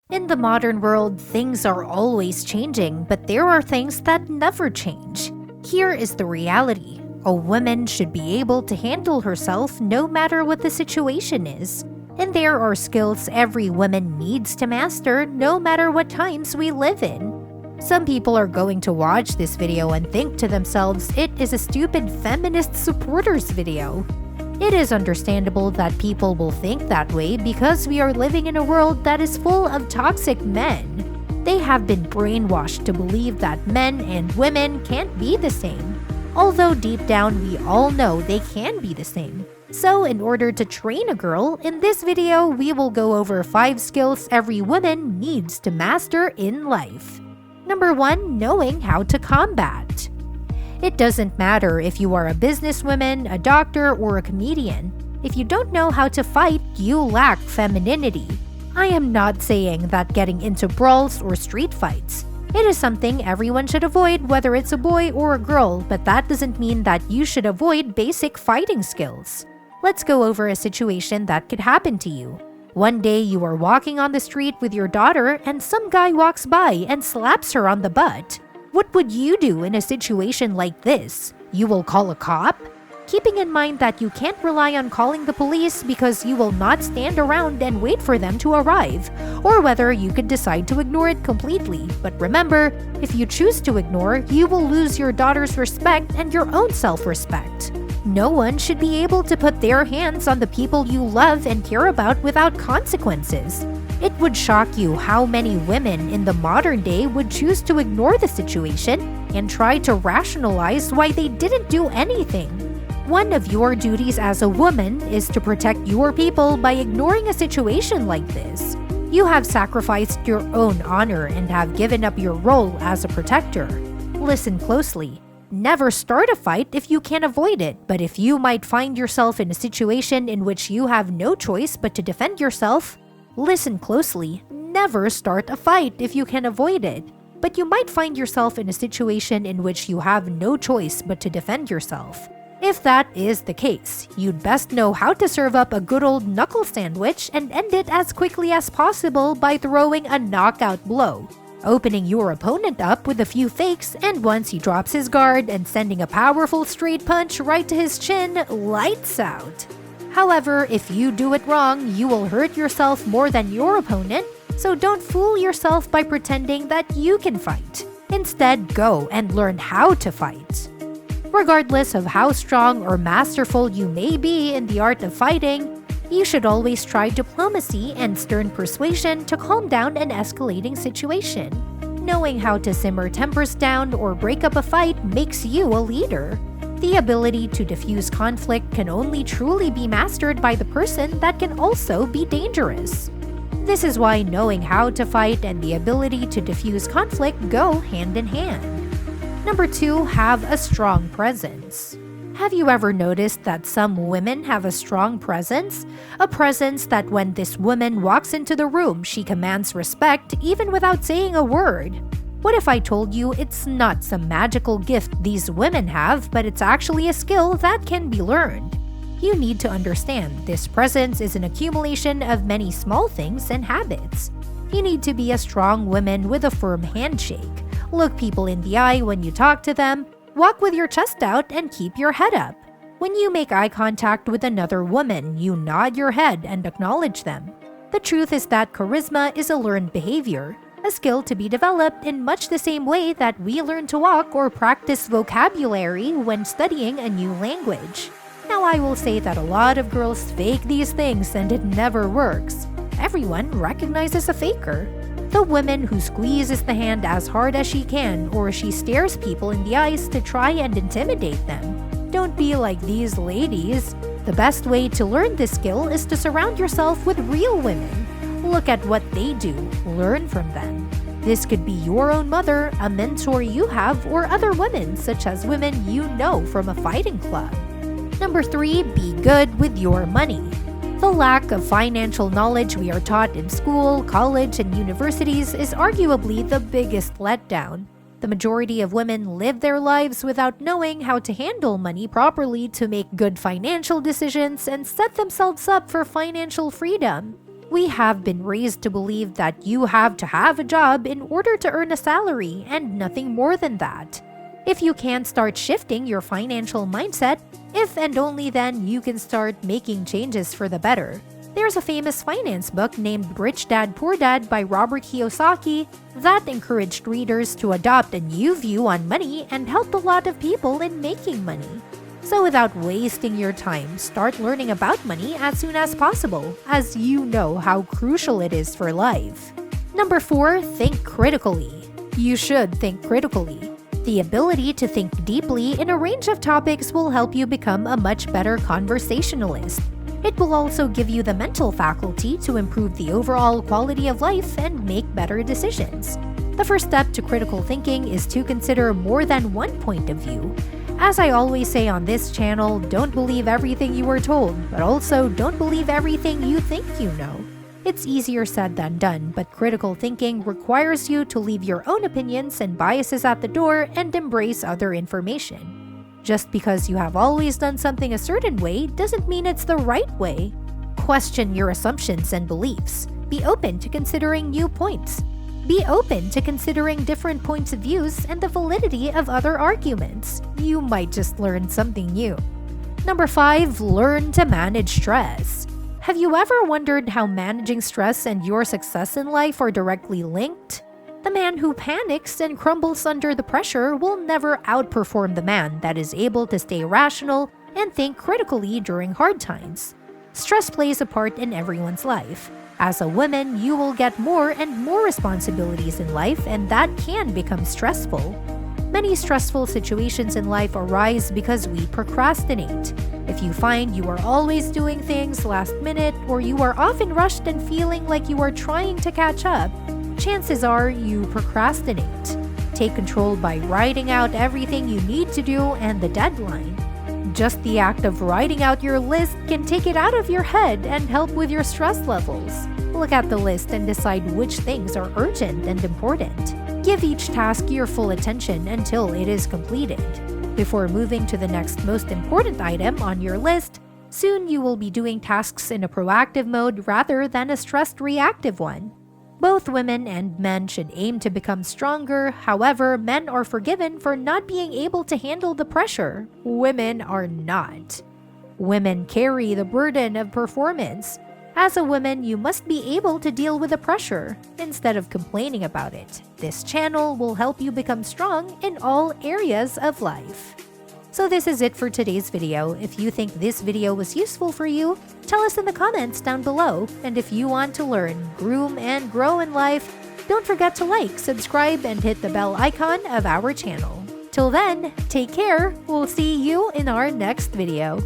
In the modern world, things are always changing, but there are things that never change. Here is the reality. A woman should be able to handle herself no matter what the situation is. And there are skills every woman needs to master no matter what times we live in. Some people are going to watch this video and think to themselves it is a stupid feminist supporters video. It is understandable that people will think that way because we are living in a world that is full of toxic men. They have been brainwashed to believe that men and women can't be the same. Although deep down we all know they can be the same. So in order to train a girl, in this video we will go over 5 skills every woman needs to master in life. Number 1, knowing how to combat. It doesn't matter if you are a businesswoman, a doctor, or a comedian. If you don't know how to fight, you lack femininity. I am not saying that getting into brawls or street fights. It is something everyone should avoid, whether it's a boy or a girl, but that doesn't mean that you should avoid basic fighting skills. Let's go over a situation that could happen to you. One day you are walking on the street with your daughter and some guy walks by and slaps her on the butt. What would you do in a situation like this? You will call a cop? Keeping in mind that you can't rely on calling the police because you will not stand around and wait for them to arrive, or whether you could decide to ignore it completely. But remember, if you choose to ignore, you will lose your daughter's respect and your own self-respect. No one should be able to put their hands on the people you love and care about without consequences. It would shock you how many women in the modern day would choose to ignore the situation and try to rationalize why they didn't do anything. One of your duties as a woman is to protect your people by ignoring a situation like this. You have sacrificed your own honor and have given up your role as a protector. Listen closely. Never start a fight if you can avoid it, but if you might find yourself in a situation in which you have no choice but to defend yourself, listen closely. Never start a fight if you can avoid it, but you might find yourself in a situation in which you have no choice but to defend yourself. If that is the case, you'd best know how to serve up a good old knuckle sandwich and end it as quickly as possible by throwing a knockout blow, opening your opponent up with a few fakes, and once he drops his guard and sending a powerful straight punch right to his chin, lights out. However, if you do it wrong, you will hurt yourself more than your opponent, so don't fool yourself by pretending that you can fight. Instead, go and learn how to fight. Regardless of how strong or masterful you may be in the art of fighting, you should always try diplomacy and stern persuasion to calm down an escalating situation. Knowing how to simmer tempers down or break up a fight makes you a leader. The ability to diffuse conflict can only truly be mastered by the person that can also be dangerous. This is why knowing how to fight and the ability to diffuse conflict go hand in hand. Number 2, have a strong presence. Have you ever noticed that some women have a strong presence? A presence that when this woman walks into the room, she commands respect even without saying a word. What if I told you it's not some magical gift these women have, but it's actually a skill that can be learned? You need to understand this presence is an accumulation of many small things and habits. You need to be a strong woman with a firm handshake. Look people in the eye when you talk to them. Walk with your chest out and keep your head up. When you make eye contact with another woman, you nod your head and acknowledge them. The truth is that charisma is a learned behavior, a skill to be developed in much the same way that we learn to walk or practice vocabulary when studying a new language. Now I will say that a lot of girls fake these things and it never works. Everyone recognizes a faker. The woman who squeezes the hand as hard as she can, or she stares people in the eyes to try and intimidate them. Don't be like these ladies. The best way to learn this skill is to surround yourself with real women. Look at what they do, learn from them. This could be your own mother, a mentor you have, or other women, such as women you know from a fighting club. Number 3, be good with your money. The lack of financial knowledge we are taught in school, college, and universities is arguably the biggest letdown. The majority of women live their lives without knowing how to handle money properly to make good financial decisions and set themselves up for financial freedom. We have been raised to believe that you have to have a job in order to earn a salary and nothing more than that. If you can't start shifting your financial mindset, if and only then you can start making changes for the better. There's a famous finance book named Rich Dad Poor Dad by Robert Kiyosaki that encouraged readers to adopt a new view on money and helped a lot of people in making money. So without wasting your time, start learning about money as soon as possible, as you know how crucial it is for life. Number 4, think critically. You should think critically. The ability to think deeply in a range of topics will help you become a much better conversationalist. It will also give you the mental faculty to improve the overall quality of life and make better decisions. The first step to critical thinking is to consider more than one point of view. As I always say on this channel, don't believe everything you were told, but also don't believe everything you think you know. It's easier said than done, but critical thinking requires you to leave your own opinions and biases at the door and embrace other information. Just because you have always done something a certain way doesn't mean it's the right way. Question your assumptions and beliefs. Be open to considering new points. Be open to considering different points of views and the validity of other arguments. You might just learn something new. Number 5, learn to manage stress. Have you ever wondered how managing stress and your success in life are directly linked? The man who panics and crumbles under the pressure will never outperform the man that is able to stay rational and think critically during hard times. Stress plays a part in everyone's life. As a woman, you will get more and more responsibilities in life, and that can become stressful. Many stressful situations in life arise because we procrastinate. If you find you are always doing things last minute, or you are often rushed and feeling like you are trying to catch up, chances are you procrastinate. Take control by writing out everything you need to do and the deadline. Just the act of writing out your list can take it out of your head and help with your stress levels. Look at the list and decide which things are urgent and important. Give each task your full attention until it is completed. Before moving to the next most important item on your list, soon you will be doing tasks in a proactive mode rather than a stressed reactive one. Both women and men should aim to become stronger. However, men are forgiven for not being able to handle the pressure. Women are not. Women carry the burden of performance. As a woman, you must be able to deal with the pressure instead of complaining about it. This channel will help you become strong in all areas of life. So this is it for today's video. If you think this video was useful for you, tell us in the comments down below. And if you want to learn, groom, and grow in life, don't forget to like, subscribe, and hit the bell icon of our channel. Till then, take care. We'll see you in our next video.